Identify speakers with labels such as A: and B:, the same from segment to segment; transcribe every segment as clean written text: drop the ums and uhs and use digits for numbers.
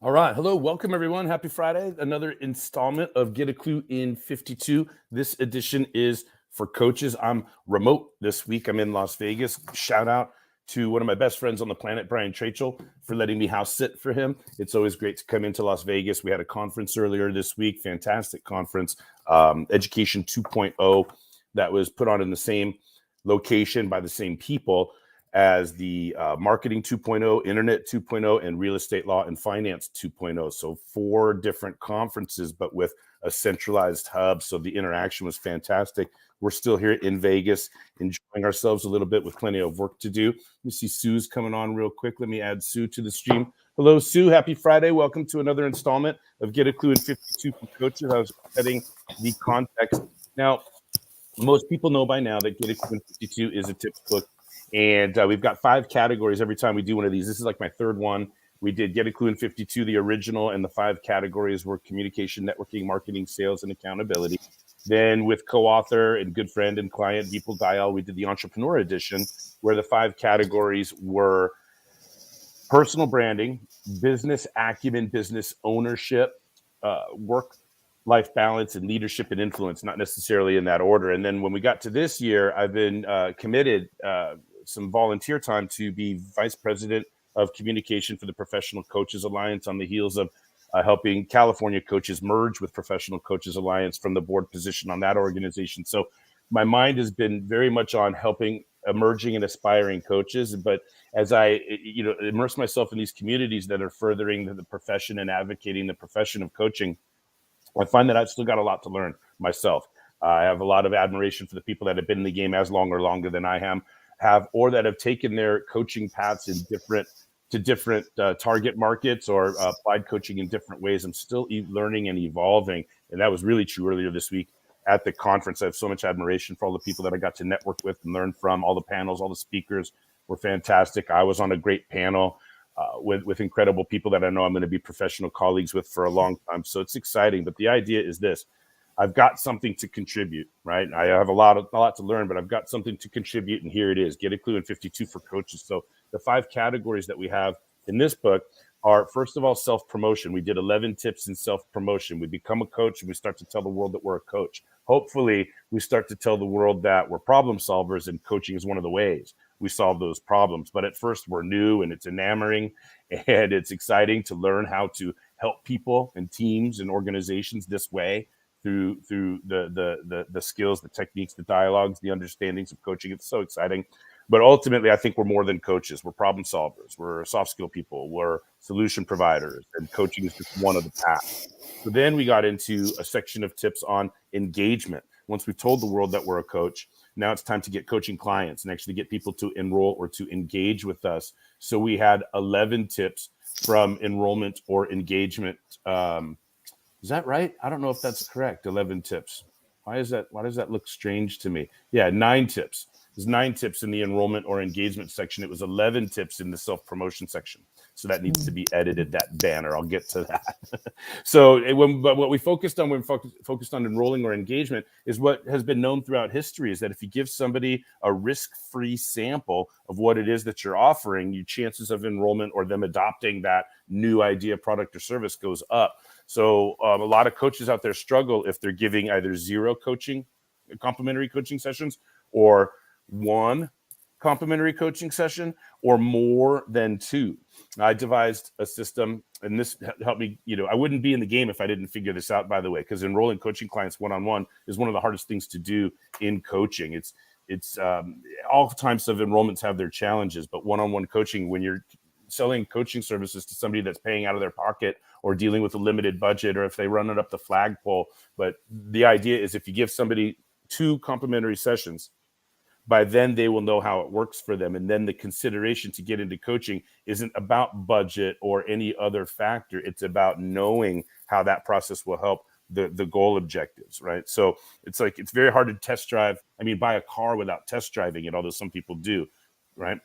A: All right. Hello. Welcome, everyone. Happy Friday. Another installment of Get a Clue in 52. This edition is for coaches. I'm remote this week. I'm in Las Vegas. Shout out to one of my best friends on the planet, Brian Trachel, for letting me house sit for him. It's always great to come into Las Vegas. We had a conference earlier this week, fantastic conference, Education 2.0, that was put on in the same location by the same people as the Marketing 2.0, Internet 2.0, and Real Estate Law and Finance 2.0. So 4 different conferences, but with a centralized hub. So the interaction was fantastic. We're still here in Vegas, enjoying ourselves a little bit with plenty of work to do. Let me see Sue's coming on real quick. Let me add Sue to the stream. Hello, Sue. Happy Friday. Welcome to another installment of Get a Clue in 52 for Coaches. I was setting the context. Now, most people know by now that Get a Clue in 52 is a tips book. And we've got 5 categories every time we do one of these. This is like my third one. We did Get a Clue in 52, the original, and the 5 categories were communication, networking, marketing, sales, and accountability. Then with co-author and good friend and client, Deepal Dayal, we did the Entrepreneur Edition, where the 5 categories were personal branding, business acumen, business ownership, work-life balance, and leadership and influence, not necessarily in that order. And then when we got to this year, I've been committed some volunteer time to be vice president of communication for the Professional Coaches Alliance on the heels of helping California coaches merge with Professional Coaches Alliance from the board position on that organization. So my mind has been very much on helping emerging and aspiring coaches. But as I, immerse myself in these communities that are furthering the profession and advocating the profession of coaching, I find that I've still got a lot to learn myself. I have a lot of admiration for the people that have been in the game as long or longer than I have, or that have taken their coaching paths in different target markets or applied coaching in different ways. I'm still learning and evolving. And that was really true earlier this week at the conference. I have so much admiration for all the people that I got to network with and learn from. All the panels, all the speakers were fantastic. I was on a great panel with incredible people that I know I'm going to be professional colleagues with for a long time. So it's exciting. But the idea is this: I've got something to contribute, right? I have a lot to learn, but I've got something to contribute. And here it is: Get a Clue in 52 for coaches. So the 5 categories that we have in this book are, first of all, self-promotion. We did 11 tips in self-promotion. We become a coach and we start to tell the world that we're a coach. Hopefully, we start to tell the world that we're problem solvers, and coaching is one of the ways we solve those problems. But at first, we're new and it's enamoring and it's exciting to learn how to help people and teams and organizations this way through the skills, the techniques, the dialogues, the understandings of coaching. It's so exciting. But ultimately, I think we're more than coaches. We're problem solvers. We're soft skill people. We're solution providers. And coaching is just one of the paths. So then we got into a section of tips on engagement. Once we've told the world that we're a coach, now it's time to get coaching clients and actually get people to enroll or to engage with us. So we had 11 tips from enrollment or engagement. Is that right? I don't know if that's correct. 11 tips. Why does that look strange to me? Yeah, 9 tips. There's 9 tips in the enrollment or engagement section. It was 11 tips in the self-promotion section. So that needs to be edited, that banner. I'll get to that. But what we focused on when we focused on enrolling or engagement is what has been known throughout history, is that if you give somebody a risk-free sample of what it is that you're offering, your chances of enrollment or them adopting that new idea, product, or service goes up. So a lot of coaches out there struggle if they're giving either 0 complimentary coaching sessions, or 1 complimentary coaching session, or more than 2. I devised a system, and this helped me. I wouldn't be in the game if I didn't figure this out, by the way, because enrolling coaching clients one-on-one is one of the hardest things to do in coaching. It's all types of enrollments have their challenges, but one-on-one coaching, when you're selling coaching services to somebody that's paying out of their pocket or dealing with a limited budget, or if they run it up the flagpole. But the idea is, if you give somebody 2 complimentary sessions, by then they will know how it works for them. And then the consideration to get into coaching isn't about budget or any other factor. It's about knowing how that process will help the goal objectives, right? So it's very hard to test drive. Buy a car without test driving it, although some people do, right?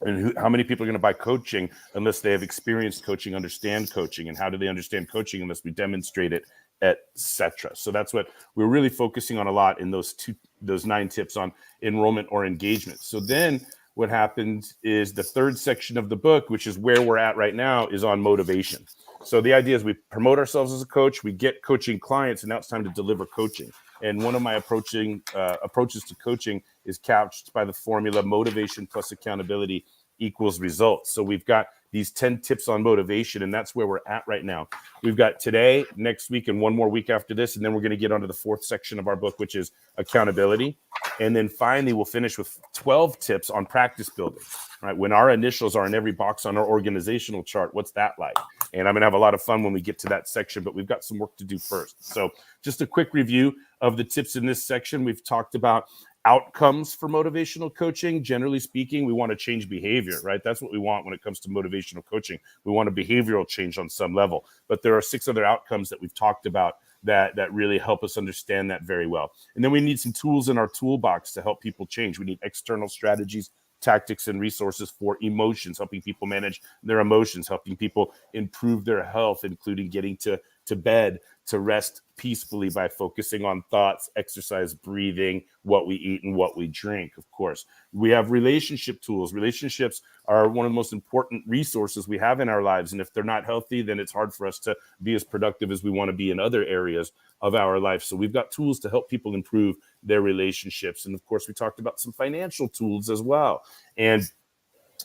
A: And how many people are going to buy coaching unless they have experienced coaching, understand coaching? And how do they understand coaching unless we demonstrate it, etc.? So that's what we're really focusing on a lot in those 9 tips on enrollment or engagement. So then what happens is the third section of the book, which is where we're at right now, is on motivation. So the idea is we promote ourselves as a coach, we get coaching clients, and now it's time to deliver coaching. And one of my approaches to coaching is couched by the formula motivation plus accountability equals results. So we've got these 10 tips on motivation, and that's where we're at right now. We've got today, next week, and one more week after this, and then we're going to get onto the fourth section of our book, which is accountability. And then finally, we'll finish with 12 tips on practice building. Right? When our initials are in every box on our organizational chart, what's that like? And I'm going to have a lot of fun when we get to that section, but we've got some work to do first. So just a quick review of the tips in this section. We've talked about outcomes for motivational coaching. Generally speaking, we want to change behavior, right? That's what we want when it comes to motivational coaching. We want a behavioral change on some level. But there are 6 other outcomes that we've talked about that really help us understand that very well. And then we need some tools in our toolbox to help people change. We need external strategies, tactics, and resources for emotions, helping people manage their emotions, helping people improve their health, including getting to bed, to rest peacefully by focusing on thoughts, exercise, breathing, what we eat, and what we drink, of course. We have relationship tools. Relationships are one of the most important resources we have in our lives. And if they're not healthy, then it's hard for us to be as productive as we want to be in other areas of our life. So we've got tools to help people improve their relationships. And of course, we talked about some financial tools as well. And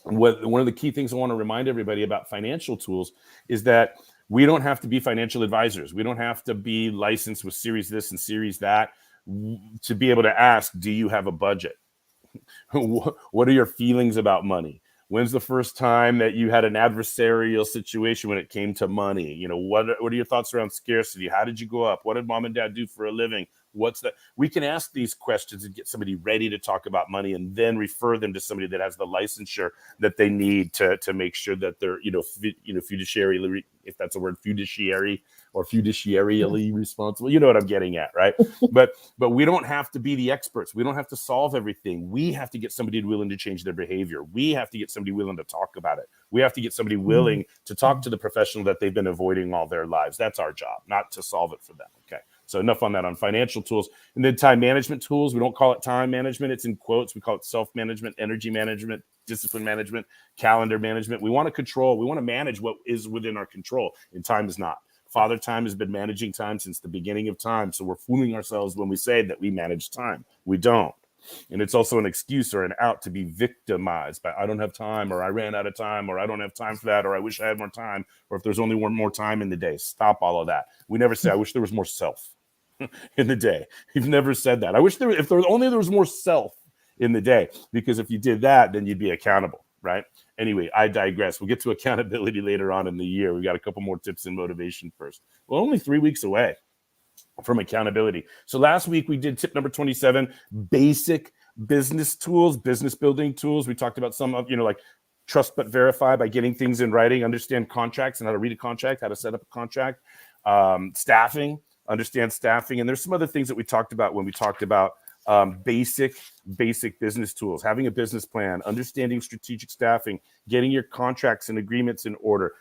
A: one of the key things I want to remind everybody about financial tools is that we don't have to be financial advisors. We don't have to be licensed with series this and series that to be able to ask, do you have a budget? What are your feelings about money? When's the first time that you had an adversarial situation when it came to money? You know, what are your thoughts around scarcity? How did you go up? What did mom and dad do for a living? What's that? We can ask these questions and get somebody ready to talk about money, and then refer them to somebody that has the licensure that they need to make sure that they're, fiduciary, if that's a word, fiduciary or fiduciarily responsible. You know what I'm getting at, right? But we don't have to be the experts. We don't have to solve everything. We have to get somebody willing to change their behavior. We have to get somebody willing to talk about it. We have to get somebody willing to talk to the professional that they've been avoiding all their lives. That's our job, not to solve it for them. Okay. So enough on that on financial tools. And then time management tools. We don't call it time management. It's in quotes. We call it self-management, energy management, discipline management, calendar management. We want to control. We want to manage what is within our control, and time is not. Father Time has been managing time since the beginning of time. So we're fooling ourselves when we say that we manage time. We don't. And it's also an excuse or an out to be victimized by, I don't have time, or I ran out of time, or I don't have time for that, or I wish I had more time, or if there's only one more time in the day. Stop all of that. We never say, I wish there was more self in the day. You've never said that. I wish there was more self in the day, because if you did that, then you'd be accountable, right? Anyway, I digress. We'll get to accountability later on in the year. We got a couple more tips in motivation first. We're only 3 weeks away from accountability. So last week we did tip number 27, basic business tools, business building tools. We talked about some of, like trust but verify by getting things in writing, understand contracts and how to read a contract, how to set up a contract, staffing, understand staffing. And there's some other things that we talked about when we talked about basic business tools, having a business plan, understanding strategic staffing, getting your contracts and agreements in order,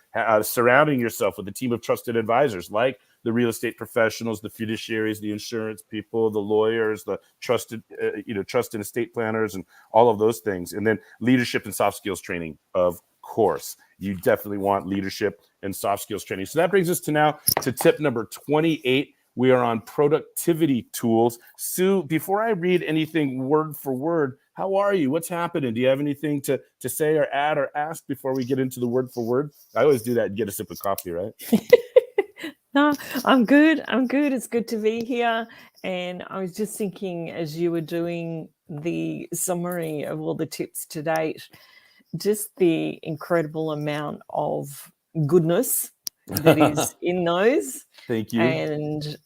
A: surrounding yourself with a team of trusted advisors like the real estate professionals, the fiduciaries, the insurance people, the lawyers, the trusted and estate planners, and all of those things. And then leadership and soft skills training, of course. You definitely want leadership and soft skills training. So that brings us to tip number 28. We are on productivity tools. Sue, before I read anything word for word, how are you? What's happening? Do you have anything to say or add or ask before we get into the word for word? I always do that and get a sip of coffee, right?
B: No, I'm good. It's good to be here. And I was just thinking, as you were doing the summary of all the tips to date, just the incredible amount of goodness that is in those.
A: Thank you.
B: And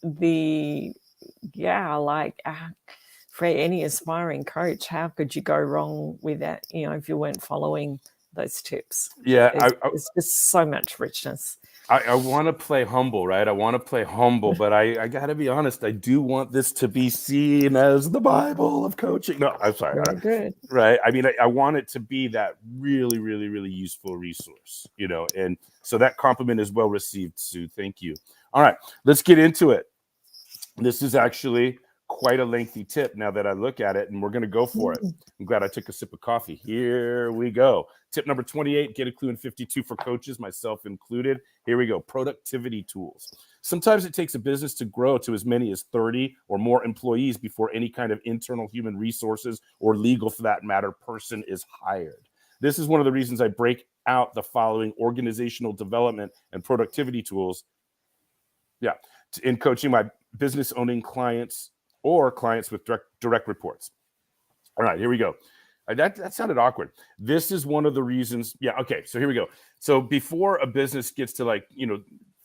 B: for any aspiring coach, how could you go wrong with that, if you weren't following those tips?
A: Yeah.
B: It's just so much richness.
A: I want to play humble, right? I want to play humble, but I got to be honest. I do want this to be seen as the Bible of coaching. No, I'm sorry.
B: Very good.
A: Right. I mean, I want it to be that really, really, really useful resource, and so that compliment is well received, Sue. Thank you. All right, let's get into it. This is actually quite a lengthy tip now that I look at it, and we're going to go for it. I'm glad I took a sip of coffee. Here we go. Tip number 28, get a clue in 52 for coaches, myself included. Here we go. Productivity tools. Sometimes it takes a business to grow to as many as 30 or more employees before any kind of internal human resources or legal, for that matter, person is hired. This is one of the reasons I break out the following organizational development and productivity tools. In coaching my business owning clients or clients with direct reports. All right, here we go. That sounded awkward. This is one of the reasons. Yeah, okay, so here we go. So before a business gets to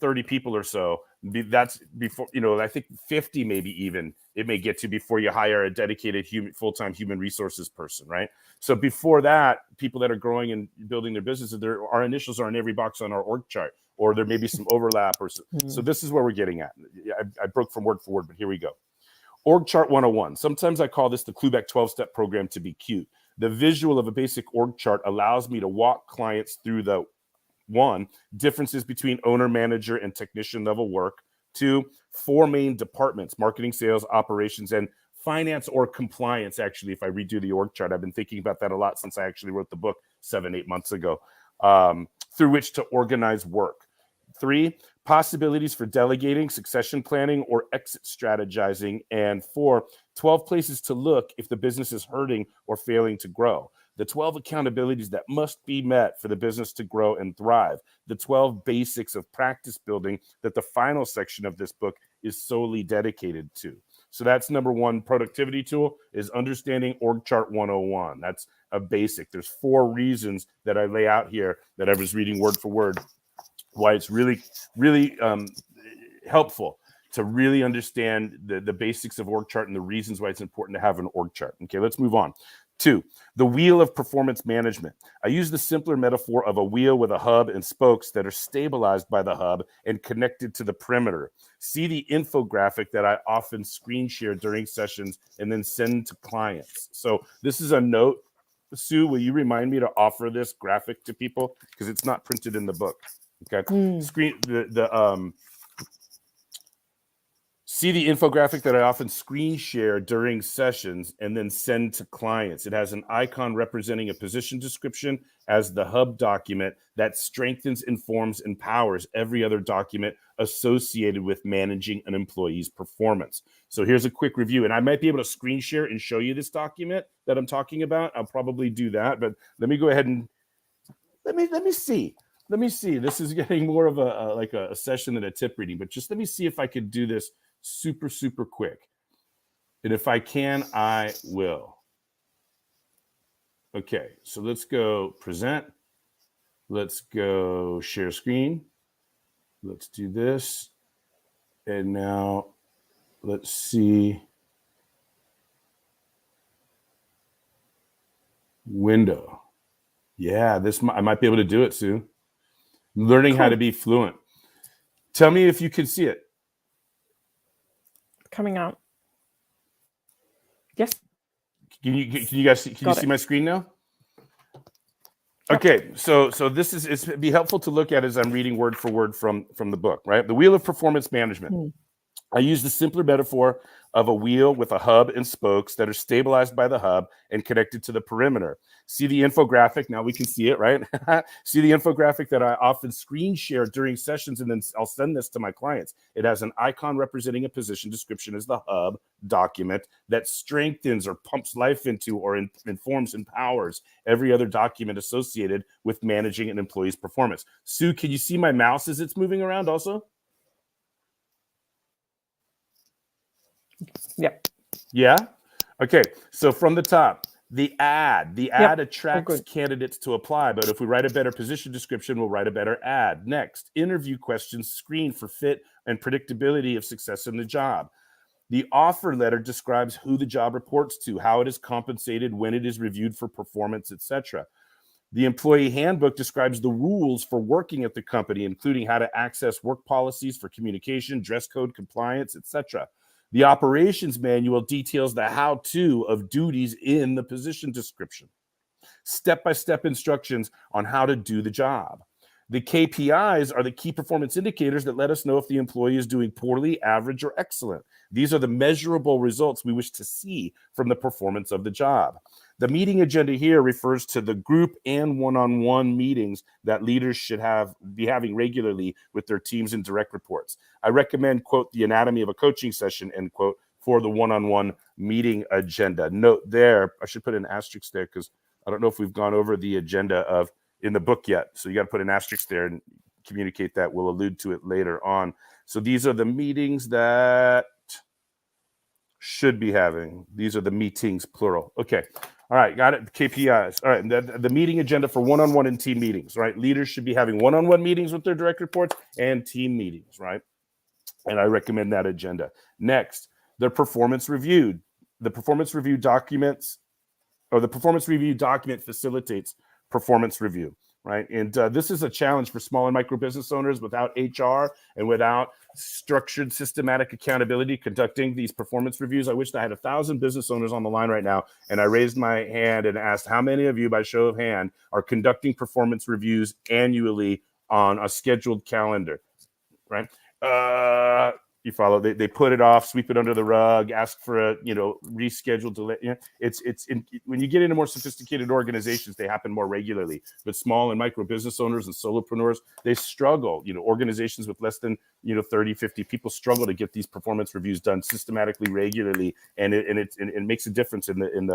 A: 30 people or so, that's before, I think 50 maybe even it may get to before you hire a dedicated full-time human resources person, right? So before that, people that are growing and building their businesses, our initials are in every box on our org chart, or there may be some overlap. So this is where we're getting at. I broke from word for word, but here we go. Org chart 101. Sometimes I call this the Klubeck 12-step program to be cute. The visual of a basic org chart allows me to walk clients through the 1, differences between owner, manager, and technician level work. 2, 4 main departments: marketing, sales, operations, and finance or compliance. Actually, if I redo the org chart, I've been thinking about that a lot since I actually wrote the book 7-8 months ago, through which to organize work. 3, possibilities for delegating, succession planning, or exit strategizing. And 4, 12 places to look if the business is hurting or failing to grow. The 12 accountabilities that must be met for the business to grow and thrive. The 12 basics of practice building that the final section of this book is solely dedicated to. So that's number 1 productivity tool, is understanding org chart 101. That's a basic. There's 4 reasons that I lay out here that I was reading word for word, why it's really, really helpful to really understand the basics of org chart and the reasons why it's important to have an org chart. Okay, let's move on. 2, the wheel of performance management. I use the simpler metaphor of a wheel with a hub and spokes that are stabilized by the hub and connected to the perimeter. See the infographic that I often screen share during sessions and then send to clients. So this is a note. Sue, will you remind me to offer this graphic to people? Because it's not printed in the book. Okay. See the infographic that I often screen share during sessions and then send to clients. It has an icon representing a position description as the hub document that strengthens, informs, and empowers every other document associated with managing an employee's performance. So here's a quick review, and I might be able to screen share and show you this document that I'm talking about. I'll probably do that, but let me go ahead and let me see. Let me see. This is getting more of a session than a tip reading, but just let me see if I could do this super, super quick. And if I can, I will. Okay, so let's go present. Let's go share screen. Let's do this. And now let's see. Window. Yeah, I might be able to do it, Sue. Learning how to be fluent. Tell me if you can see it.
B: Coming up. Yes.
A: Can you guys see? Can you see my screen now? Okay, so this is, it'd be helpful to look at as I'm reading word for word from the book, right? The wheel of performance management. I use the simpler metaphor of a wheel with a hub and spokes that are stabilized by the hub and connected to the perimeter. See the infographic? Now we can see it, right? See the infographic that I often screen share during sessions, and then I'll send this to my clients. It has an icon representing a position description as the hub document that strengthens or pumps life into or informs, empowers every other document associated with managing an employee's performance. Sue, can you see my mouse as it's moving around also?
B: Yep.
A: Yeah. Okay. So from the top, the ad attracts candidates to apply. But if we write a better position description, we'll write a better ad. Next, interview questions screen for fit and predictability of success in the job. The offer letter describes who the job reports to, how it is compensated, when it is reviewed for performance, etc. The employee handbook describes the rules for working at the company, including how to access work policies for communication, dress code compliance, etc. The operations manual details the how-to of duties in the position description. Step-by-step instructions on how to do the job. The KPIs are the key performance indicators that let us know if the employee is doing poorly, average, or excellent. These are the measurable results we wish to see from the performance of the job. The meeting agenda here refers to the group and one-on-one meetings that leaders should be having regularly with their teams and direct reports. I recommend, quote, the anatomy of a coaching session, end quote, for the one-on-one meeting agenda. Note there, I should put an asterisk there because I don't know if we've gone over the agenda in the book yet. So you got to put an asterisk there and communicate that. We'll allude to it later on. So these are the meetings that should be having. These are the meetings, plural. Okay. All right. Got it. KPIs. All right. The meeting agenda for one-on-one and team meetings, right? Leaders should be having one-on-one meetings with their direct reports and team meetings, right? And I recommend that agenda. Next, the performance review. The performance review document facilitates performance review, right? And this is a challenge for small and micro business owners without HR and without structured, systematic accountability conducting these performance reviews. I wish I had 1,000 business owners on the line right now, and I raised my hand and asked how many of you, by show of hand, are conducting performance reviews annually on a scheduled calendar, right? You follow? They put it off, sweep it under the rug, ask for a rescheduled delay. When you get into more sophisticated organizations, they happen more regularly. But small and micro business owners and solopreneurs, they struggle. Organizations with less than 30, 50 people struggle to get these performance reviews done systematically, regularly, and it makes a difference in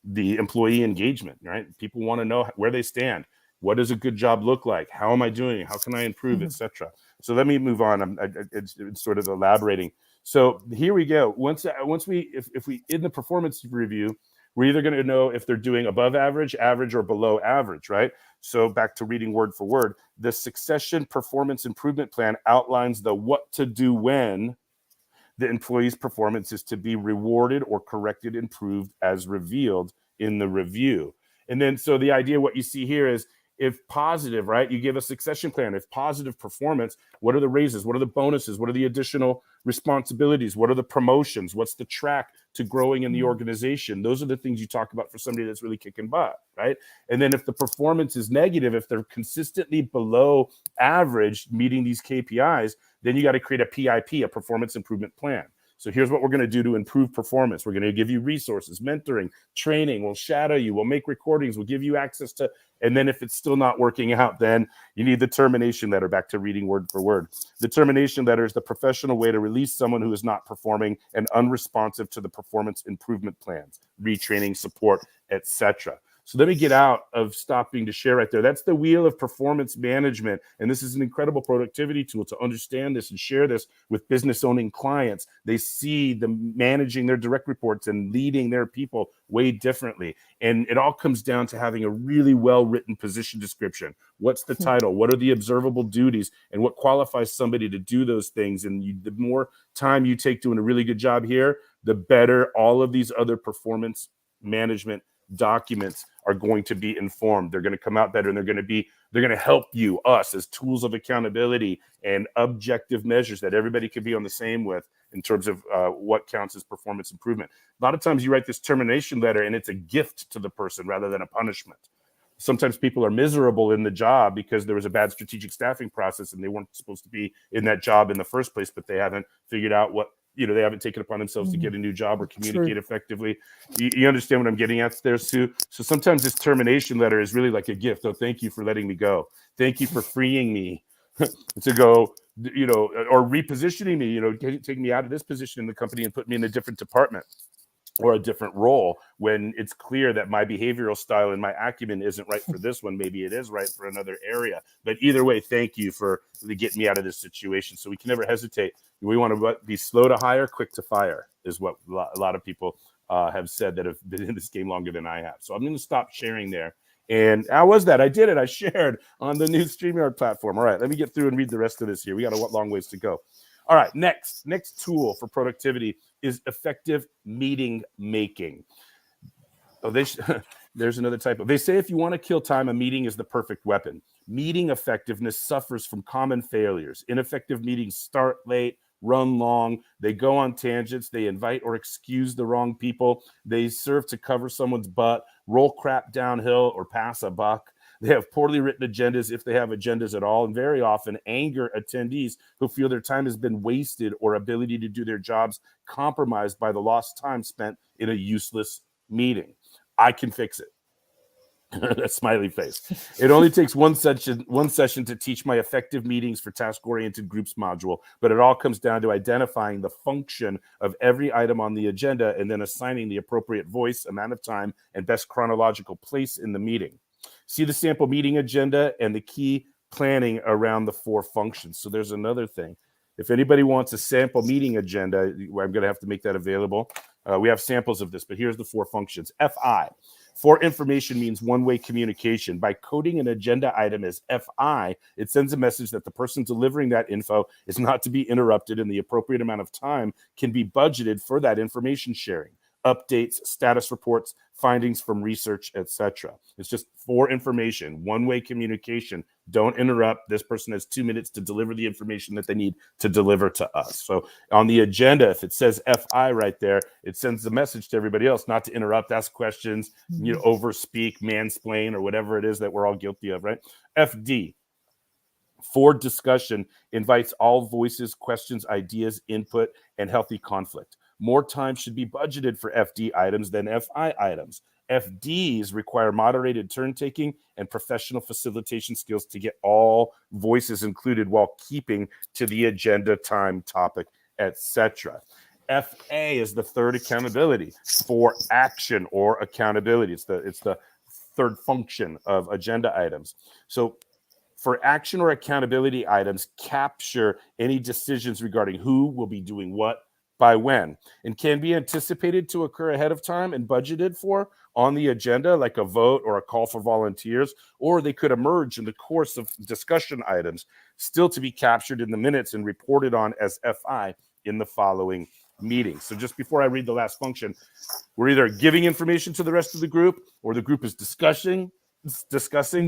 A: the employee engagement. Right? People want to know where they stand. What does a good job look like? How am I doing? How can I improve, etc. So let me move on. It's sort of elaborating. So here we go. If we in the performance review, we're either going to know if they're doing above average, average, or below average, right? So back to reading word for word, the Succession Performance Improvement Plan outlines the what to do when the employee's performance is to be rewarded or corrected, improved as revealed in the review. And then, so the idea, what you see here is, if positive, right, you give a succession plan. If positive performance, what are the raises? What are the bonuses? What are the additional responsibilities? What are the promotions? What's the track to growing in the organization? Those are the things you talk about for somebody that's really kicking butt, right? And then if the performance is negative, if they're consistently below average, meeting these KPIs, then you got to create a PIP, a performance improvement plan. So here's what we're going to do to improve performance. We're going to give you resources, mentoring, training. We'll shadow you. We'll make recordings. We'll give you access to, and then if it's still not working out, then you need the termination letter. Back to reading word for word. The termination letter is the professional way to release someone who is not performing and unresponsive to the performance improvement plans, retraining, support, etc. So let me get out of stopping to share right there. That's the wheel of performance management. And this is an incredible productivity tool to understand this and share this with business owning clients. They see them managing their direct reports and leading their people way differently. And it all comes down to having a really well-written position description. What's the title? What are the observable duties? And what qualifies somebody to do those things? And the more time you take doing a really good job here, the better all of these other performance management documents are going to be informed. They're going to come out better, and they're going to help us as tools of accountability and objective measures that everybody can be on the same with in terms of what counts as performance improvement. A lot of times you write this termination letter and it's a gift to the person rather than a punishment. Sometimes people are miserable in the job because there was a bad strategic staffing process and they weren't supposed to be in that job in the first place, but they haven't figured out what, they haven't taken upon themselves to get a new job or communicate effectively. You understand what I'm getting at there, Sue? So sometimes this termination letter is really like a gift. Oh, thank you for letting me go. Thank you for freeing me to go, or repositioning me, taking me out of this position in the company and put me in a different department or a different role when it's clear that my behavioral style and my acumen isn't right for this one. Maybe it is right for another area. But either way, thank you for getting me out of this situation. So we can never hesitate. We want to be slow to hire, quick to fire is what a lot of people have said that have been in this game longer than I have. So I'm going to stop sharing there. And how was that? I did it. I shared on the new StreamYard platform. All right, let me get through and read the rest of this here. We got a long ways to go. All right, next tool for productivity is effective meeting making. Oh, there's another typo. They say if you want to kill time, a meeting is the perfect weapon. Meeting effectiveness suffers from common failures. Ineffective meetings start late, run long, they go on tangents, they invite or excuse the wrong people, they serve to cover someone's butt, roll crap downhill, or pass a buck. They have poorly written agendas, if they have agendas at all, and very often anger attendees who feel their time has been wasted or ability to do their jobs compromised by the lost time spent in a useless meeting. I can fix it. That smiley face. It only takes one session to teach my effective meetings for task-oriented groups module, but it all comes down to identifying the function of every item on the agenda and then assigning the appropriate voice, amount of time, and best chronological place in the meeting. See the sample meeting agenda and the key planning around the 4 functions. So there's another thing. If anybody wants a sample meeting agenda, I'm going to have to make that available. We have samples of this, but here's the 4 functions. FI. For information means one-way communication. By coding an agenda item as FI, it sends a message that the person delivering that info is not to be interrupted and the appropriate amount of time can be budgeted for that information sharing, updates, status reports, findings from research, etc. It's just for information, one-way communication. Don't interrupt. This person has 2 minutes to deliver the information that they need to deliver to us. So on the agenda, if it says FI right there, it sends a message to everybody else not to interrupt, ask questions, overspeak, mansplain, or whatever it is that we're all guilty of, right? FD. For discussion, invites all voices, questions, ideas, input, and healthy conflict. More time should be budgeted for FD items than FI items. FDs require moderated turn taking and professional facilitation skills to get all voices included while keeping to the agenda, time, topic, etc. FA is the third accountability, for action or accountability. It's the third function of agenda items. So for action or accountability items, capture any decisions regarding who will be doing what by when, and can be anticipated to occur ahead of time and budgeted for on the agenda, like a vote or a call for volunteers, or they could emerge in the course of discussion items, still to be captured in the minutes and reported on as FI in the following meeting. So just before I read the last function, we're either giving information to the rest of the group, or the group is discussing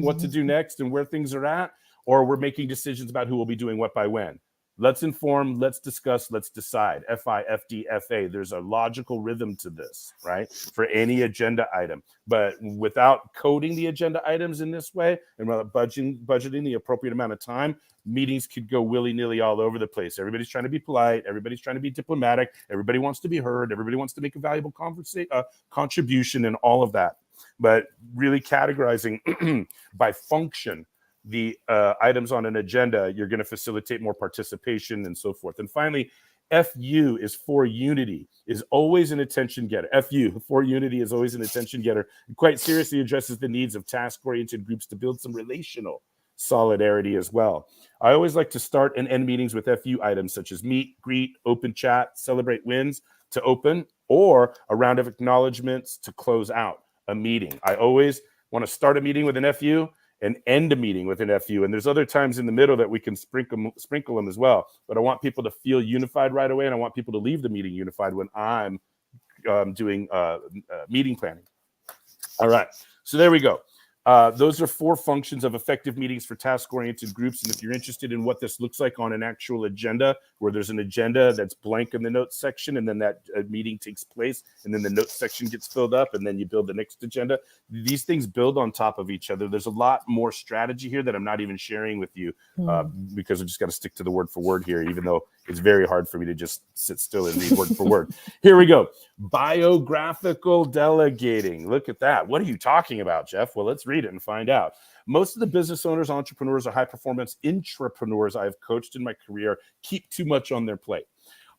A: what to do next and where things are at, or we're making decisions about who will be doing what by when. Let's inform, let's discuss, let's decide. FI, FD, FA. There's a logical rhythm to this, right? For any agenda item. But without coding the agenda items in this way and without budgeting the appropriate amount of time, meetings could go willy-nilly all over the place. Everybody's trying to be polite. Everybody's trying to be diplomatic. Everybody wants to be heard. Everybody wants to make a valuable contribution and all of that. But really categorizing by function the items on an agenda, you're going to facilitate more participation and so forth. And finally, FU is for unity, is always an attention getter. FU, for unity, is always an attention getter. It quite seriously addresses the needs of task-oriented groups to build some relational solidarity as well. I always like to start and end meetings with FU items such as meet, greet, open chat, celebrate wins to open, or a round of acknowledgments to close out a meeting. I always want to start a meeting with an FU and end a meeting with an FU. And there's other times in the middle that we can sprinkle them as well. But I want people to feel unified right away, and I want people to leave the meeting unified when I'm doing meeting planning. All right, so there we go. Those are 4 functions of effective meetings for task-oriented groups. And if you're interested in what this looks like on an actual agenda, where there's an agenda that's blank in the notes section, and then that meeting takes place, and then the notes section gets filled up, and then you build the next agenda. These things build on top of each other. There's a lot more strategy here that I'm not even sharing with you because I just got to stick to the word for word here, even though it's very hard for me to just sit still and read word for word. Here we go. Biographical delegating. Look at that. What are you talking about, Jeff? Well, let's read it and find out. Most of the business owners, entrepreneurs, or high-performance intrapreneurs I've coached in my career keep too much on their plate.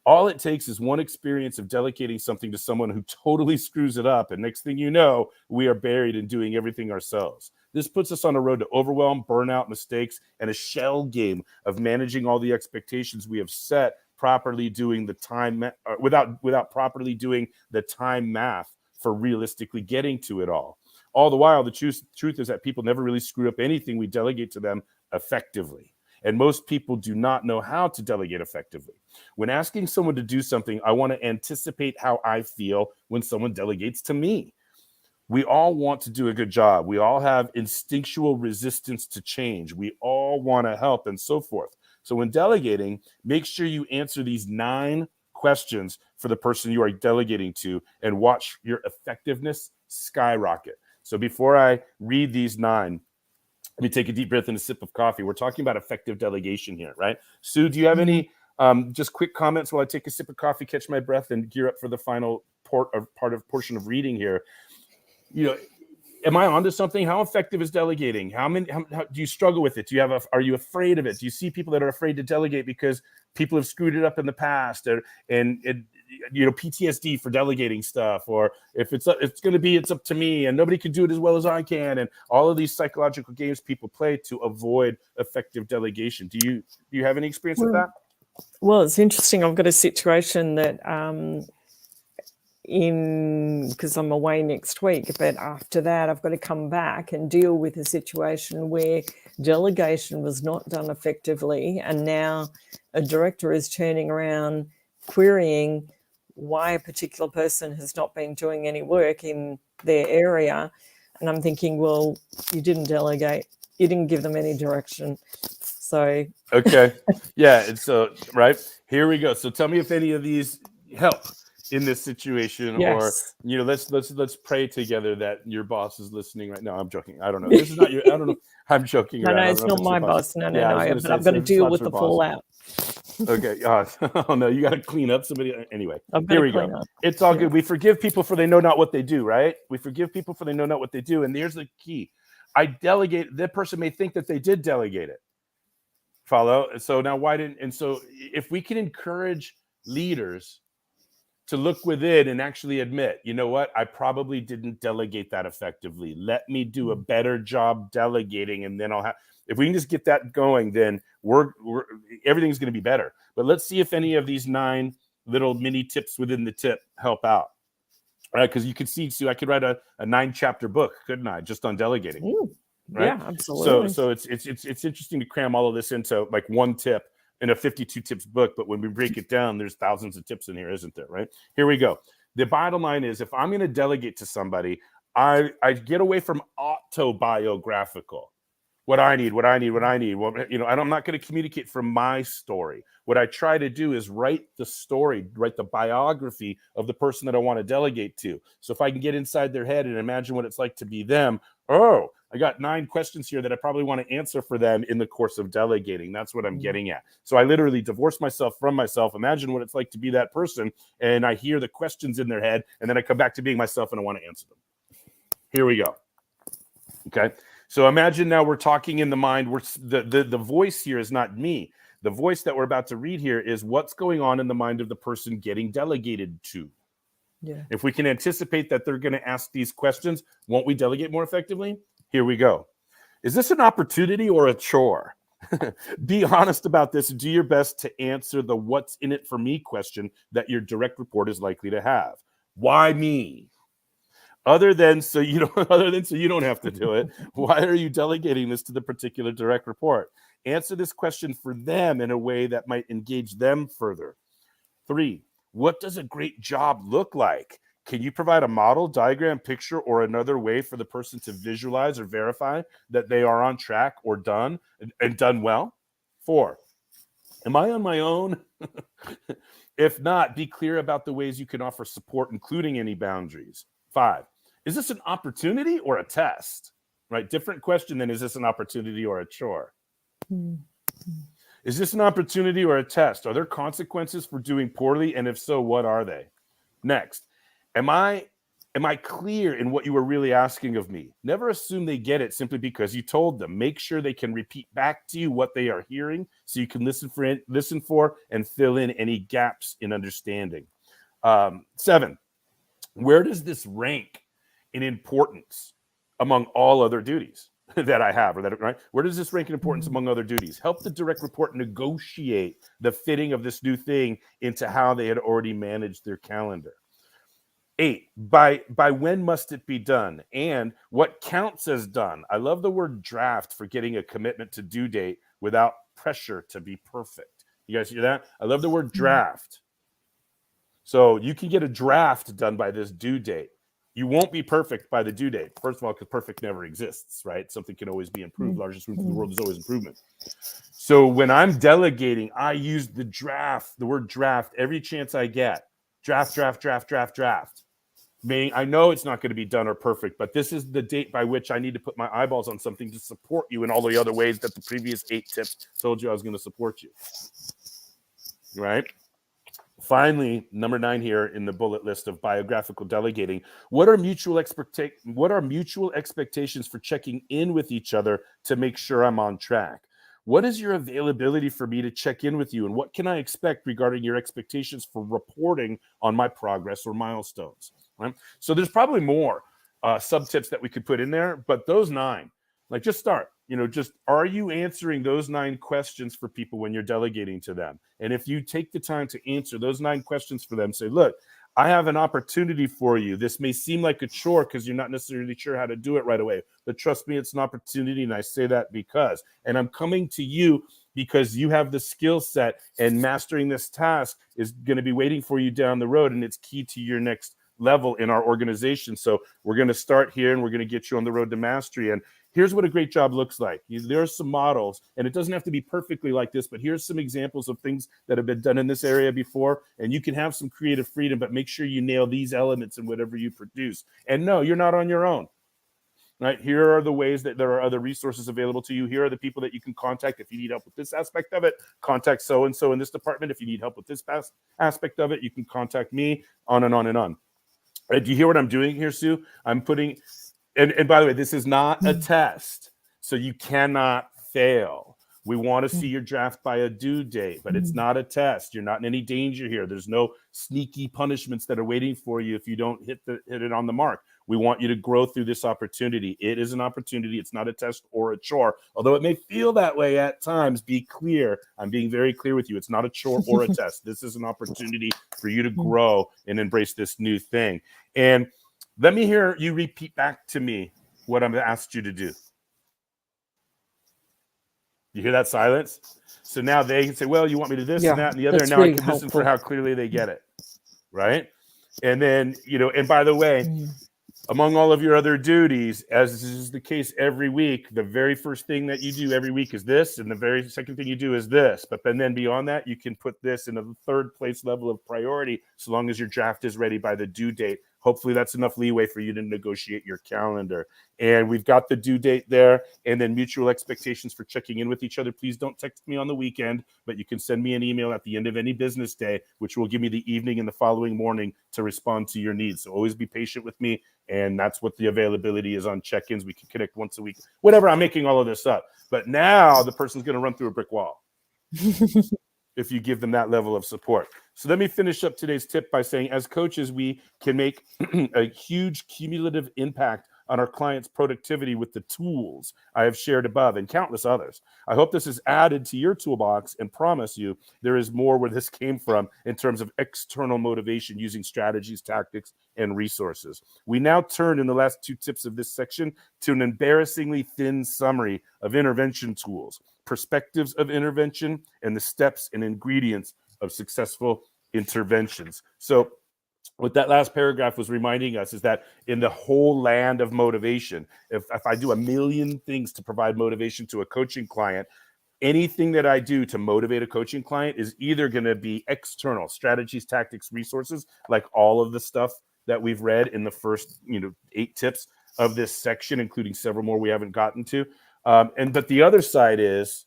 A: All it takes is one experience of delegating something to someone who totally screws it up, and next thing you know, we are buried in doing everything ourselves. This puts us on a road to overwhelm, burnout, mistakes, and a shell game of managing all the expectations we have set, properly doing the time without properly doing the time math for realistically getting to it all. All the while, the truth is that people never really screw up anything we delegate to them effectively. And most people do not know how to delegate effectively. When asking someone to do something, I want to anticipate how I feel when someone delegates to me. We all want to do a good job. We all have instinctual resistance to change. We all want to help and so forth. So when delegating, make sure you answer these 9 questions for the person you are delegating to and watch your effectiveness skyrocket. So before I read these 9, Let me take a deep breath and a sip of coffee. We're talking about effective delegation here, right? Sue, do you have any just quick comments while I take a sip of coffee, catch my breath, and gear up for the final portion of reading here? Am I onto something? How effective is delegating? How do you struggle with it? Are you afraid of it? Do you see people that are afraid to delegate because people have screwed it up in the past, and PTSD for delegating stuff, or if it's up to me and nobody can do it as well as I can, and all of these psychological games people play to avoid effective delegation. Do you have any experience with that?
B: Well, it's interesting. I've got a situation that because I'm away next week, but after that I've got to come back and deal with a situation where delegation was not done effectively, and now a director is turning around querying why a particular person has not been doing any work in their area. And I'm thinking, well, you didn't delegate, you didn't give them any direction. So
A: okay, yeah, and so right here we go. So tell me if any of these help in this situation.
B: Yes.
A: Or let's pray together that your boss is listening right now. I'm joking. I don't know. This is not your. I don't know. I'm joking.
B: No, it's not my boss. No. But I've got to deal with the fallout.
A: Okay. Oh no, you got to clean up somebody. Anyway,
B: here
A: we go. It's all good. We forgive people for they know not what they do, right? We forgive people for they know not what they do. And here's the key. I delegate. That person may think that they did delegate it. Follow. So now so if we can encourage leaders to look within and actually admit, you know what, I probably didn't delegate that effectively. Let me do a better job delegating, and then if we can just get that going, then everything's going to be better. But let's see if any of these 9 little mini tips within the tip help out. Right? Because you can see, Sue, I could write a 9-chapter book, couldn't I, just on delegating?
B: Ooh, right? Yeah, absolutely.
A: So it's interesting to cram all of this into like one tip in a 52 tips book, but when we break it down, there's thousands of tips in here, isn't there? Right? Here we go. The bottom line is, if I'm going to delegate to somebody, I get away from autobiographical. What I need. Well, I'm not going to communicate from my story. What I try to do is write the biography of the person that I want to delegate to. So if I can get inside their head and imagine what it's like to be them, I got 9 questions here that I probably want to answer for them in the course of delegating. That's what I'm getting at. So I literally divorce myself from myself, imagine what it's like to be that person, and I hear the questions in their head, and then I come back to being myself and I want to answer them. Here we go. Okay. So imagine now we're talking in the mind. The voice here is not me. The voice that we're about to read here is what's going on in the mind of the person getting delegated to.
B: Yeah.
A: If we can anticipate that they're going to ask these questions, won't we delegate more effectively? Here we go. Is this an opportunity or a chore? Be honest about this and do your best to answer the what's in it for me question that your direct report is likely to have. Why me? Other than so you don't have to do it. Why are you delegating this to the particular direct report? Answer this question for them in a way that might engage them further. 3, what does a great job look like? Can you provide a model, diagram, picture, or another way for the person to visualize or verify that they are on track or done and done well? 4, am I on my own? If not, be clear about the ways you can offer support, including any boundaries. 5, is this an opportunity or a test? Right? Different question than is this an opportunity or a chore? Is this an opportunity or a test? Are there consequences for doing poorly? And if so, what are they? Next, am I clear in what you were really asking of me? Never assume they get it simply because you told them. Make sure they can repeat back to you what they are hearing so you can listen for and fill in any gaps in understanding. 7, where does this rank in importance among all other duties that I have, right? Where does this rank in importance among other duties? Help the direct report negotiate the fitting of this new thing into how they had already managed their calendar. 8, by when must it be done? And what counts as done? I love the word draft for getting a commitment to due date without pressure to be perfect. You guys hear that? I love the word draft. So you can get a draft done by this due date. You won't be perfect by the due date. First of all, because perfect never exists, right? Something can always be improved. Largest room for the world is always improvement. So when I'm delegating, I use the word draft, every chance I get. Draft. I know it's not going to be done or perfect, but this is the date by which I need to put my eyeballs on something to support you in all the other ways that the previous 8 tips told you I was going to support you. Right? Finally, number 9 here in the bullet list of biographical delegating. What are mutual expectations for checking in with each other to make sure I'm on track? What is your availability for me to check in with you? And what can I expect regarding your expectations for reporting on my progress or milestones? Right? So there's probably more sub tips that we could put in there, but those 9, like just start. Just are you answering those 9 questions for people when you're delegating to them? And if you take the time to answer those 9 questions for them, say, look, I have an opportunity for you. This may seem like a chore because you're not necessarily sure how to do it right away, but trust me, it's an opportunity. And I say that because, and I'm coming to you because you have the skill set, and mastering this task is going to be waiting for you down the road. And it's key to your next level in our organization. So we're going to start here and we're going to get you on the road to mastery. And here's what a great job looks like. There are some models, and it doesn't have to be perfectly like this, but here's some examples of things that have been done in this area before, and you can have some creative freedom, but make sure you nail these elements in whatever you produce. And no, you're not on your own. Right? Here are the ways that there are other resources available to you. Here are the people that you can contact if you need help with this aspect of it. Contact so-and-so in this department. If you need help with this aspect of it, you can contact me, on and on and on. Do you hear what I'm doing here, Sue? I'm putting, and by the way, this is not a test, so you cannot fail. We want to see your draft by a due date, but it's not a test. You're not in any danger here. There's no sneaky punishments that are waiting for you if you don't hit it on the mark. We want you to grow through this opportunity. It is an opportunity. It's not a test or a chore, although it may feel that way at times. Be clear. I'm being very clear with you. It's not a chore or a test. This is an opportunity for you to grow and embrace this new thing. And let me hear you repeat back to me what I've asked you to do. You hear that silence? So now they can say, well, you want me to this and that and the other. And now I can listen for how clearly they get it. Right? And then, and by the way, among all of your other duties, as is the case every week, the very first thing that you do every week is this, and the very second thing you do is this. But then beyond that, you can put this in a third place level of priority, so long as your draft is ready by the due date. Hopefully that's enough leeway for you to negotiate your calendar. And we've got the due date there, and then mutual expectations for checking in with each other. Please don't text me on the weekend, but you can send me an email at the end of any business day, which will give me the evening and the following morning to respond to your needs. So always be patient with me. And that's what the availability is on check-ins. We can connect once a week, whatever. I'm making all of this up. But now the person's going to run through a brick wall if you give them that level of support. So let me finish up today's tip by saying, as coaches, we can make a huge cumulative impact on our clients' productivity with the tools I have shared above and countless others. I hope this is added to your toolbox, and promise you there is more where this came from in terms of external motivation using strategies, tactics, and resources. We now turn in the last 2 tips of this section to an embarrassingly thin summary of intervention tools, perspectives of intervention, and the steps and ingredients of successful interventions. So what that last paragraph was reminding us is that in the whole land of motivation, if I do a million things to provide motivation to a coaching client, anything that I do to motivate a coaching client is either going to be external strategies, tactics, resources, like all of the stuff that we've read in the first 8 tips of this section, including several more we haven't gotten to. But the other side is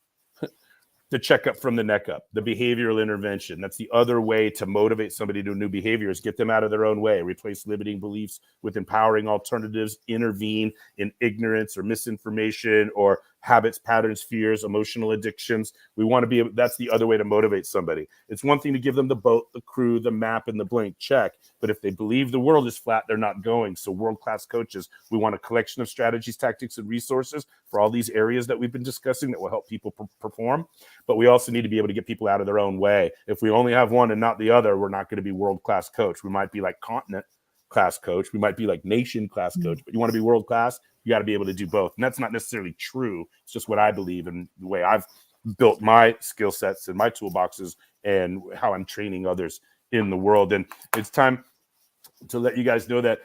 A: the checkup from the neck up, the behavioral intervention. That's the other way to motivate somebody to new behaviors, get them out of their own way, replace limiting beliefs with empowering alternatives, intervene in ignorance or misinformation or habits, patterns, fears, emotional addictions. We want to be, that's the other way to motivate somebody. It's one thing to give them the boat, the crew, the map, and the blank check. But if they believe the world is flat, they're not going. So world-class coaches, we want a collection of strategies, tactics, and resources for all these areas that we've been discussing that will help people perform. But we also need to be able to get people out of their own way. If we only have one and not the other, we're not going to be world-class coach. We might be like continent class coach. We might be like nation class coach, but you want to be world-class, you got to be able to do both. And that's not necessarily true. It's just what I believe and the way I've built my skill sets and my toolboxes and how I'm training others in the world. And it's time to let you guys know that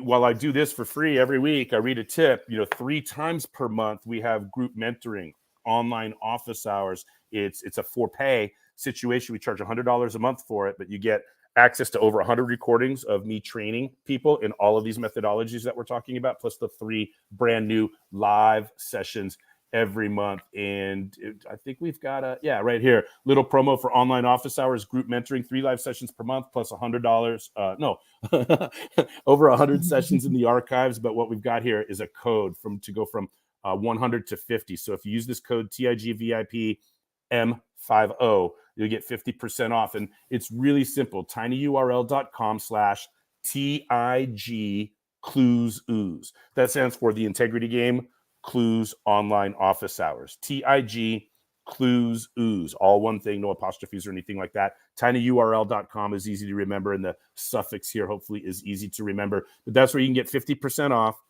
A: while I do this for free every week, I read a tip, 3 times per month, we have group mentoring, online office hours. It's a for pay situation. We charge $100 a month for it, but you get access to over 100 recordings of me training people in all of these methodologies that we're talking about, plus the 3 brand new live sessions every month. And I think we've got right here, little promo for online office hours, group mentoring, 3 live sessions per month, plus $100. Over 100 sessions in the archives. But what we've got here is a code to go from 100 to 50. So if you use this code TIGVIP M50, you'll get 50% off. And it's really simple. tinyurl.com/TIG Clues Ooze. That stands for the Integrity Game Clues Online Office Hours. TIG Clues Ooze. All one thing, no apostrophes or anything like that. tinyurl.com is easy to remember, and the suffix here hopefully is easy to remember. But that's where you can get 50% off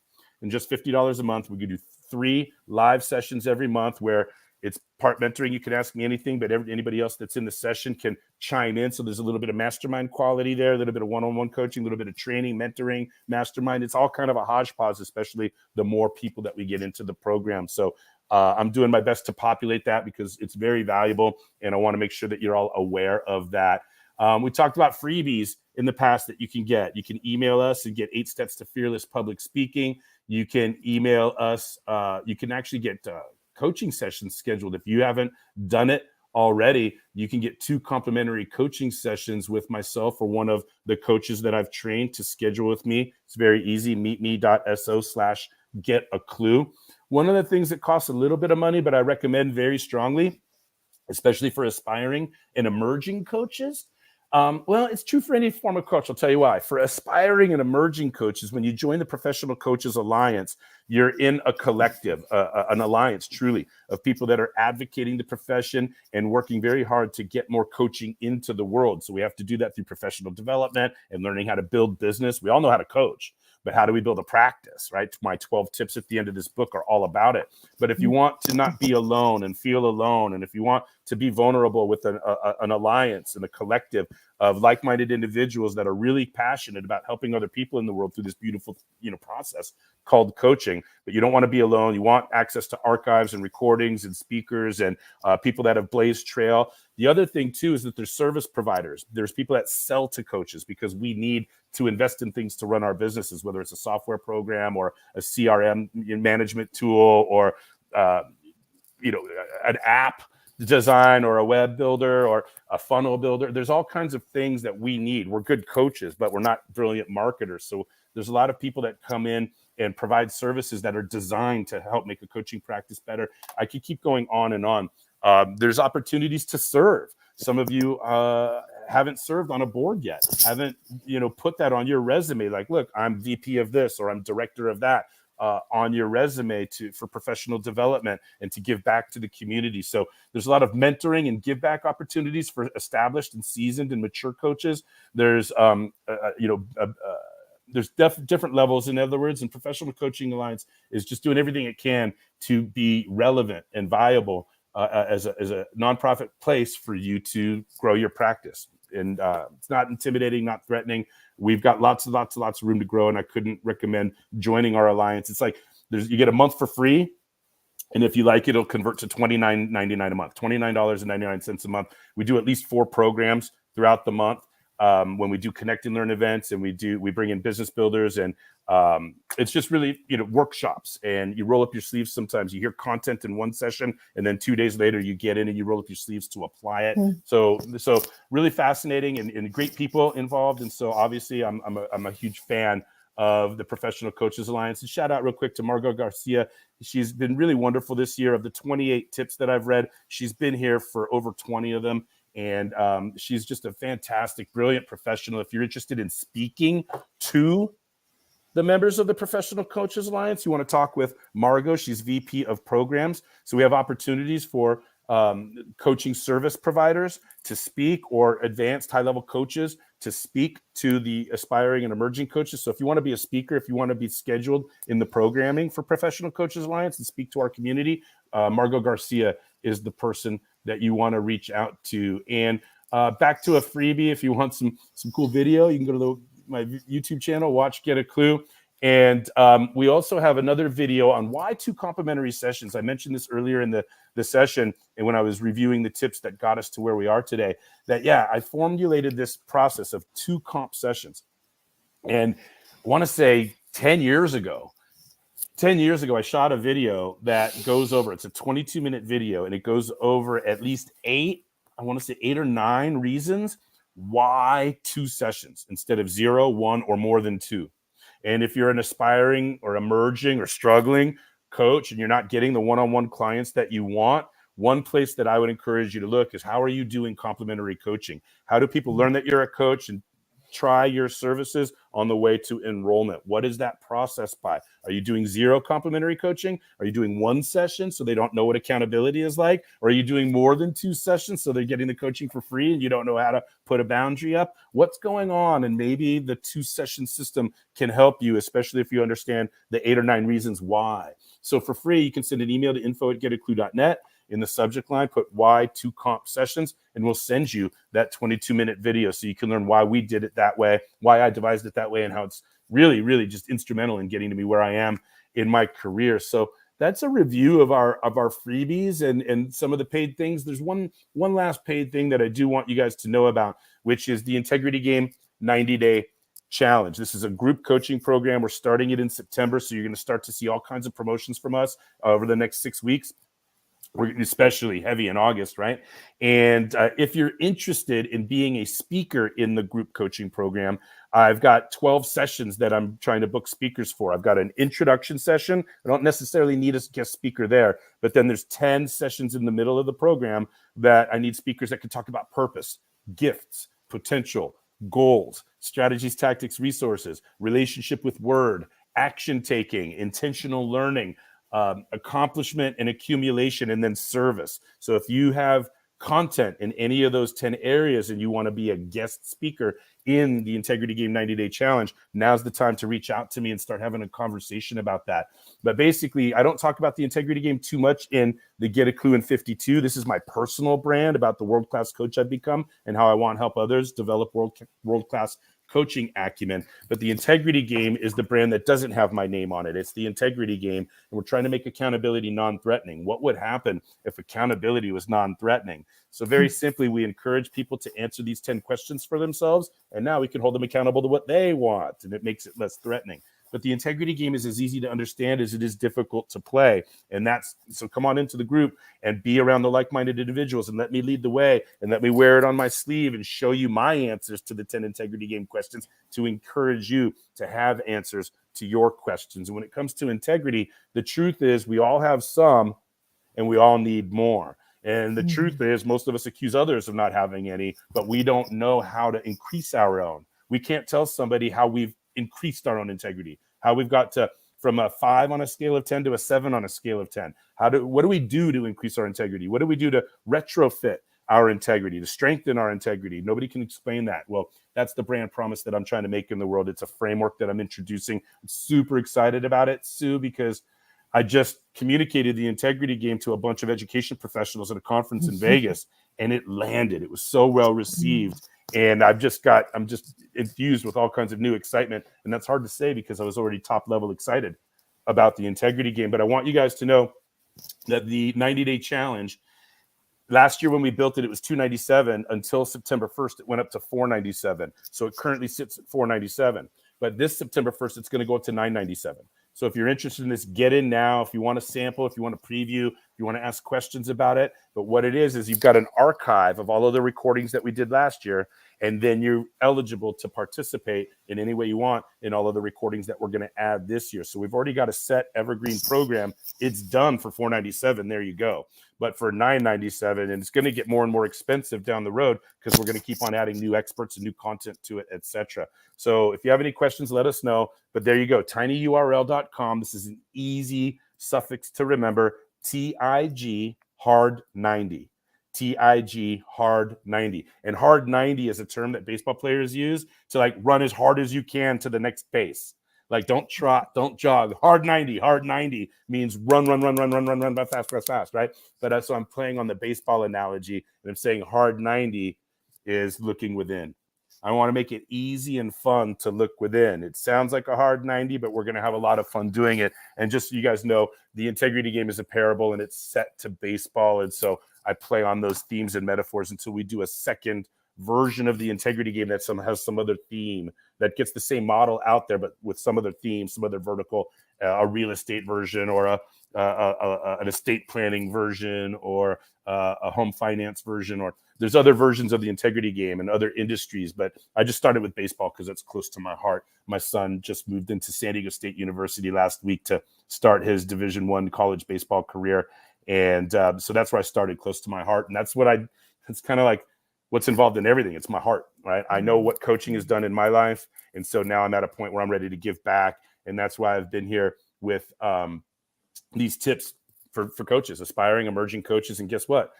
A: and just $50 a month. We can do 3 live sessions every month where it's part mentoring. You can ask me anything, but anybody else that's in the session can chime in. So there's a little bit of mastermind quality there, a little bit of one-on-one coaching, a little bit of training, mentoring, mastermind. It's all kind of a hodgepodge, especially the more people that we get into the program. So I'm doing my best to populate that because it's very valuable, and I want to make sure that you're all aware of that. We talked about freebies in the past that you can get. You can email us and get 8 steps to fearless public speaking. You can email us. You can actually get coaching sessions scheduled. If you haven't done it already, you can get 2 complimentary coaching sessions with myself or one of the coaches that I've trained to schedule with me. It's very easy. meetme.so/getaclue. One of the things that costs a little bit of money, but I recommend very strongly, especially for aspiring and emerging coaches. It's true for any form of coach. I'll tell you why. For aspiring and emerging coaches, when you join the Professional Coaches Alliance, you're in a collective, an alliance truly of people that are advocating the profession and working very hard to get more coaching into the world. So we have to do that through professional development and learning how to build business. We all know how to coach, but how do we build a practice, right? My 12 tips at the end of this book are all about it. But if you want to not be alone and feel alone, and if you want to be vulnerable with an alliance and a collective of like-minded individuals that are really passionate about helping other people in the world through this beautiful, process called coaching, but you don't want to be alone. You want access to archives and recordings and speakers and people that have blazed trail. The other thing too is that there's service providers. There's people that sell to coaches because we need to invest in things to run our businesses, whether it's a software program or a CRM management tool or an app design or a web builder or a funnel builder. There's all kinds of things that we need. We're good coaches, but we're not brilliant marketers. So there's a lot of people that come in and provide services that are designed to help make a coaching practice better. I could keep going on and on. There's opportunities to serve. Some of you haven't served on a board yet, haven't put that on your resume. Like, look, I'm VP of this or I'm director of that. On your resume for professional development and to give back to the community. So there's a lot of mentoring and give back opportunities for established and seasoned and mature coaches. There's different levels. In other words, and Professional Coaching Alliance is just doing everything it can to be relevant and viable as a nonprofit place for you to grow your practice. And it's not intimidating, not threatening. We've got lots of room to grow, and I couldn't recommend joining our alliance. It's like you get a month for free, and if you like it, it'll convert to $29.99 a month, $29.99 a month. We do at least 4 programs throughout the month. When we do Connect and Learn events, and we bring in business builders, and it's just really workshops, and you roll up your sleeves. Sometimes you hear content in one session, and then 2 days later you get in and you roll up your sleeves to apply it. So really fascinating and great people involved. And so obviously I'm a huge fan of the Professional Coaches Alliance. And shout out real quick to Margot Garcia. She's been really wonderful this year. Of the 28 tips that I've read, she's been here for over 20 of them. And she's just a fantastic, brilliant professional. If you're interested in speaking to the members of the Professional Coaches Alliance, you want to talk with Margot. She's VP of Programs. So we have opportunities for coaching service providers to speak, or advanced high-level coaches to speak to the aspiring and emerging coaches. So if you want to be a speaker, if you want to be scheduled in the programming for Professional Coaches Alliance and speak to our community, Margot Garcia is the person that you want to reach out to. And back to a freebie, if you want some cool video, you can go to my YouTube channel, watch Get a Clue. And we also have another video on why 2 complimentary sessions. I mentioned this earlier in the session, and when I was reviewing the tips that got us to where we are today, that, I formulated this process of 2 comp sessions. And I want to say 10 years ago, I shot a video that goes over, it's a 22-minute video, and it goes over at least 8 or 9 reasons why 2 sessions instead of 0, 1, or more than 2. And if you're an aspiring or emerging or struggling coach and you're not getting the one-on-one clients that you want, one place that I would encourage you to look is, how are you doing complimentary coaching? How do people learn that you're a coach and try your services on the way to enrollment? What is that process by? Are you doing 0 complimentary coaching? Are you doing 1 session so they don't know what accountability is like? Or are you doing more than 2 sessions so they're getting the coaching for free and you don't know how to put a boundary up? What's going on? And maybe the 2-session system can help you, especially if you understand the 8 or 9 reasons why. So for free, you can send an email to info@getaclue.net. In the subject line, put why 2 comp sessions, and we'll send you that 22-minute video so you can learn why we did it that way, why I devised it that way, and how it's really, really just instrumental in getting to me where I am in my career. So that's a review of our freebies and some of the paid things. There's one last paid thing that I do want you guys to know about, which is the Integrity Game 90-day challenge. This is a group coaching program. We're starting it in September, so you're going to start to see all kinds of promotions from us over the next 6 weeks. We're especially heavy in August, right? And if you're interested in being a speaker in the group coaching program, I've got 12 sessions that I'm trying to book speakers for. I've got an introduction session. I don't necessarily need a guest speaker there, but then there's 10 sessions in the middle of the program that I need speakers that can talk about purpose, gifts, potential, goals, strategies, tactics, resources, relationship with word, action taking, intentional learning, accomplishment and accumulation, and then service. So if you have content in any of those 10 areas and you want to be a guest speaker in the Integrity Game 90-day challenge, now's the time to reach out to me and start having a conversation about that. But basically, I don't talk about the Integrity Game too much in the Get a Clue in 52. This is my personal brand about the world-class coach I've become and how I want to help others develop world-class coaching acumen. But the Integrity Game is the brand that doesn't have my name on it. It's the Integrity Game, and we're trying to make accountability non-threatening. What would happen if accountability was non-threatening? So very simply, we encourage people to answer these 10 questions for themselves, and now we can hold them accountable to what they want, and it makes it less threatening. But the Integrity Game is as easy to understand as it is difficult to play. And so come on into the group and be around the like-minded individuals and let me lead the way and let me wear it on my sleeve and show you my answers to the 10 Integrity Game questions to encourage you to have answers to your questions. And when it comes to integrity, the truth is we all have some and we all need more. And the truth is most of us accuse others of not having any, but we don't know how to increase our own. We can't tell somebody how we've increased our own integrity, how we've got to from a 5 on a scale of 10 to a 7 on a scale of 10. What do we do to increase our integrity? What do we do to retrofit our integrity, to strengthen our integrity? Nobody can explain that. Well, that's the brand promise that I'm trying to make in the world. It's a framework that I'm introducing. I'm super excited about it, Sue, because I just communicated the Integrity Game to a bunch of education professionals at a conference in Vegas, and it landed. It was so well received. And I'm just infused with all kinds of new excitement. And that's hard to say because I was already top level excited about the Integrity Game. But I want you guys to know that the 90-day challenge, last year when we built it, it was $297. Until September 1st, it went up to $497. So it currently sits at $497. But this September 1st, it's going to go up to $997. So if you're interested in this, get in now. If you want to sample, if you want to preview, if you want to ask questions about it. But what it is you've got an archive of all of the recordings that we did last year, and then you're eligible to participate in any way you want in all of the recordings that we're going to add this year. So we've already got a set evergreen program. It's done for $497. There you go. But for $997, and it's going to get more and more expensive down the road because we're going to keep on adding new experts and new content to it, etc. So if you have any questions, let us know. But there you go, tinyurl.com. This is an easy suffix to remember, TIG hard 90. TIG hard 90. And hard 90 is a term that baseball players use to like run as hard as you can to the next base. Like don't trot, don't jog. Hard 90. Hard 90 means run, fast, right? But so I'm playing on the baseball analogy, and I'm saying hard 90 is looking within. I want to make it easy and fun to look within. It sounds like a hard 90, but we're going to have a lot of fun doing it. And just so you guys know, the integrity game is a parable and it's set to baseball. And so I play on those themes and metaphors until we do a second version of the integrity game that has some other theme that gets the same model out there, but with some other theme, some other vertical, a real estate version, or an estate planning version, or a home finance version, or there's other versions of the integrity game and other industries. But I just started with baseball because it's close to my heart. My son just moved into San Diego State University last week to start his Division I college baseball career. And so that's where I started, close to my heart. And that's it's kind of like what's involved in everything. It's my heart, right? I know what coaching has done in my life. And so now I'm at a point where I'm ready to give back. And that's why I've been here with these tips for coaches, aspiring, emerging coaches. And guess what?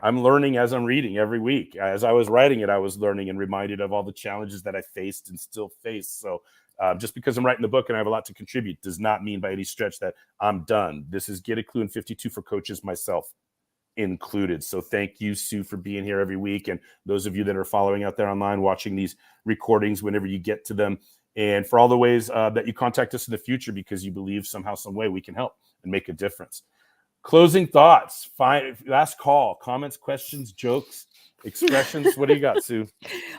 A: I'm learning as I'm reading every week. As I was writing it, I was learning and reminded of all the challenges that I faced and still face. So just because I'm writing the book and I have a lot to contribute does not mean by any stretch that I'm done. This is Get a Clue in 52 for coaches, myself included. So thank you, Sue, for being here every week. And those of you that are following out there online, watching these recordings whenever you get to them, and for all the ways that you contact us in the future because you believe somehow, some way we can help and make a difference. Closing thoughts, last call, comments, questions, jokes, expressions. What do you got, Sue?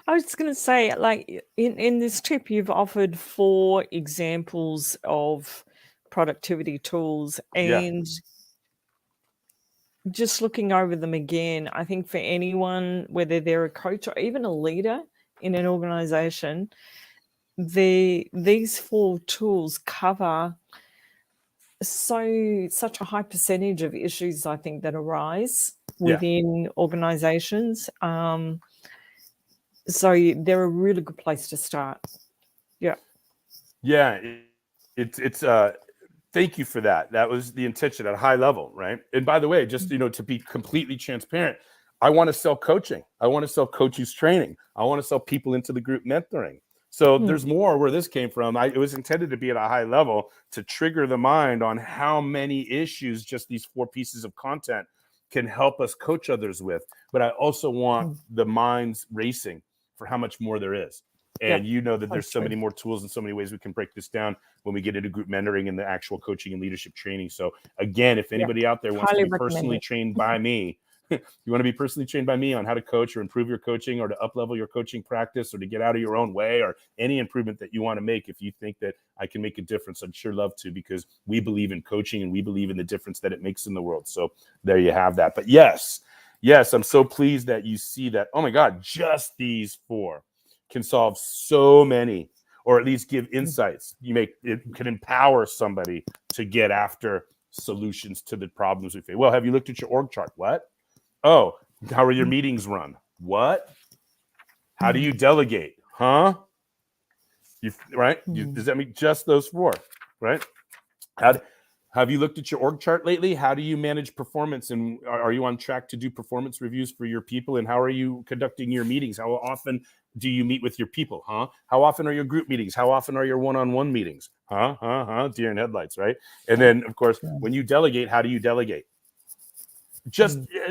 B: I was going to say, like in this tip, you've offered 4 examples of productivity tools, and just looking over them again, I think for anyone, whether they're a coach or even a leader in an organization, these 4 tools cover such a high percentage of issues, I think, that arise within organizations. So they're a really good place to start.
A: It's thank you for that. That was the intention at a high level, right? And by the way, just to be completely transparent, I want to sell coaching. I want to sell coaches training. I want to sell people into the group mentoring. So there's more where this came from. It was intended to be at a high level to trigger the mind on how many issues just these 4 pieces of content can help us coach others with. But I also want the minds racing for how much more there is. And you know that there's so many more tools and so many ways we can break this down when we get into group mentoring and the actual coaching and leadership training. So again, if anybody out there wants to be personally trained by me, you want to be personally trained by me on how to coach or improve your coaching or to up-level your coaching practice or to get out of your own way or any improvement that you want to make, if you think that I can make a difference, I'd sure love to, because we believe in coaching and we believe in the difference that it makes in the world. So there you have that. But yes, I'm so pleased that you see that, oh my God, just these 4 can solve so many, or at least give insights. It can empower somebody to get after solutions to the problems we face. Well, have you looked at your org chart? What? Oh, how are your meetings run? What? How do you delegate? Huh? Right? Does that mean just those 4? Right? Have you looked at your org chart lately? How do you manage performance? And are you on track to do performance reviews for your people? And how are you conducting your meetings? How often do you meet with your people? Huh? How often are your group meetings? How often are your one-on-one meetings? Deer in headlights, right? And then, of course, when you delegate, how do you delegate?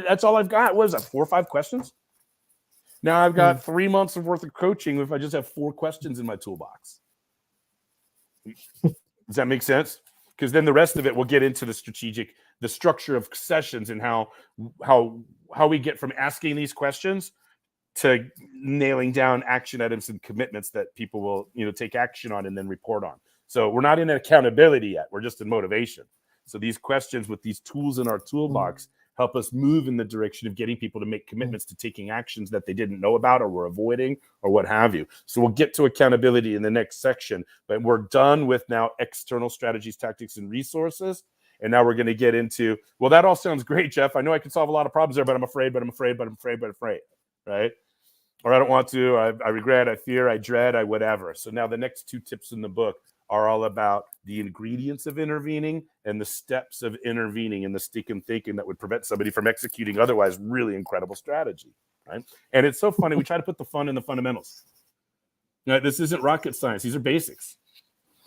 A: That's all I've got. What is that, 4 or 5 questions? Now I've got 3 months of worth of coaching if I just have 4 questions in my toolbox. Does that make sense? Because then the rest of it will get into the structure of sessions and how we get from asking these questions to nailing down action items and commitments that people will, take action on and then report on. So we're not in accountability yet. We're just in motivation. So these questions with these tools in our toolbox help us move in the direction of getting people to make commitments to taking actions that they didn't know about or were avoiding or what have you. So we'll get to accountability in the next section, but we're done with now external strategies, tactics, and resources. And now we're going to get into, well, that all sounds great, Jeff. I know I can solve a lot of problems there, but I'm afraid, right? Or I don't want to, I regret, I fear, I dread, I whatever. So now the next 2 tips in the book are all about the ingredients of intervening and the steps of intervening and the stinking thinking that would prevent somebody from executing otherwise really incredible strategy, right? And it's so funny. We try to put the fun in the fundamentals. Now, this isn't rocket science. These are basics,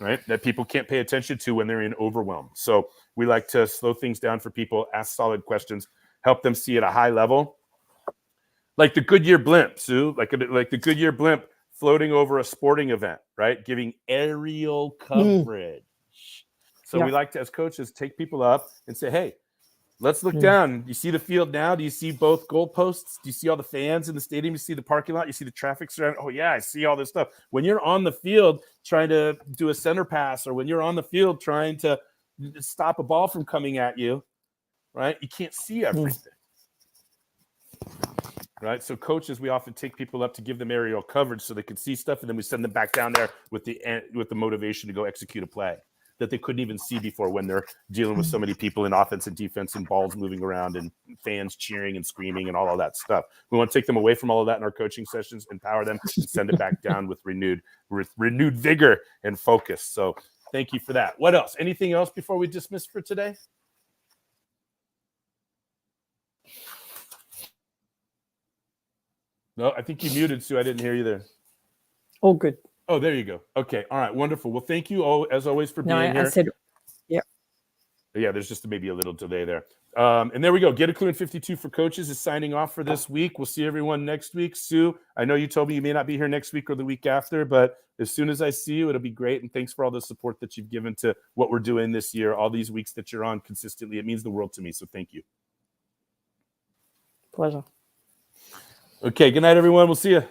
A: right, that people can't pay attention to when they're in overwhelm. So we like to slow things down for people, ask solid questions, help them see at a high level. like the Goodyear blimp, Sue, like the Goodyear blimp floating over a sporting event, right? Giving aerial coverage. So
B: Yeah.
A: we like to, as coaches, take people up and say, hey, let's look
B: Mm.
A: down. You see the field now? Do you see both goalposts? Do you see all the fans in the stadium? You see the parking lot? You see the traffic surrounding? Oh, yeah, I see all this stuff. When you're on the field trying to do a center pass, or when you're on the field trying to stop a ball from coming at you, right? You can't see everything. Right. So coaches, we often take people up to give them aerial coverage so they can see stuff, and then we send them back down there with the motivation to go execute a play that they couldn't even see before when they're dealing with so many people in offense and defense and balls moving around and fans cheering and screaming and all of that stuff. We want to take them away from all of that in our coaching sessions, empower them, and send it back down with renewed vigor and focus. So thank you for that. What else? Anything else before we dismiss for today? No, I think you muted, Sue. I didn't hear you there.
B: All good.
A: Oh, there you go. Okay. All right. Wonderful. Well, thank you all, as always, for being here.
B: I said, yeah.
A: Yeah, there's just maybe a little delay there. And there we go. Get a Clue in 52 for coaches is signing off for this week. We'll see everyone next week. Sue, I know you told me you may not be here next week or the week after, but as soon as I see you, it'll be great. And thanks for all the support that you've given to what we're doing this year, all these weeks that you're on consistently. It means the world to me. So thank you.
B: Pleasure.
A: Okay. Good night, everyone. We'll see you.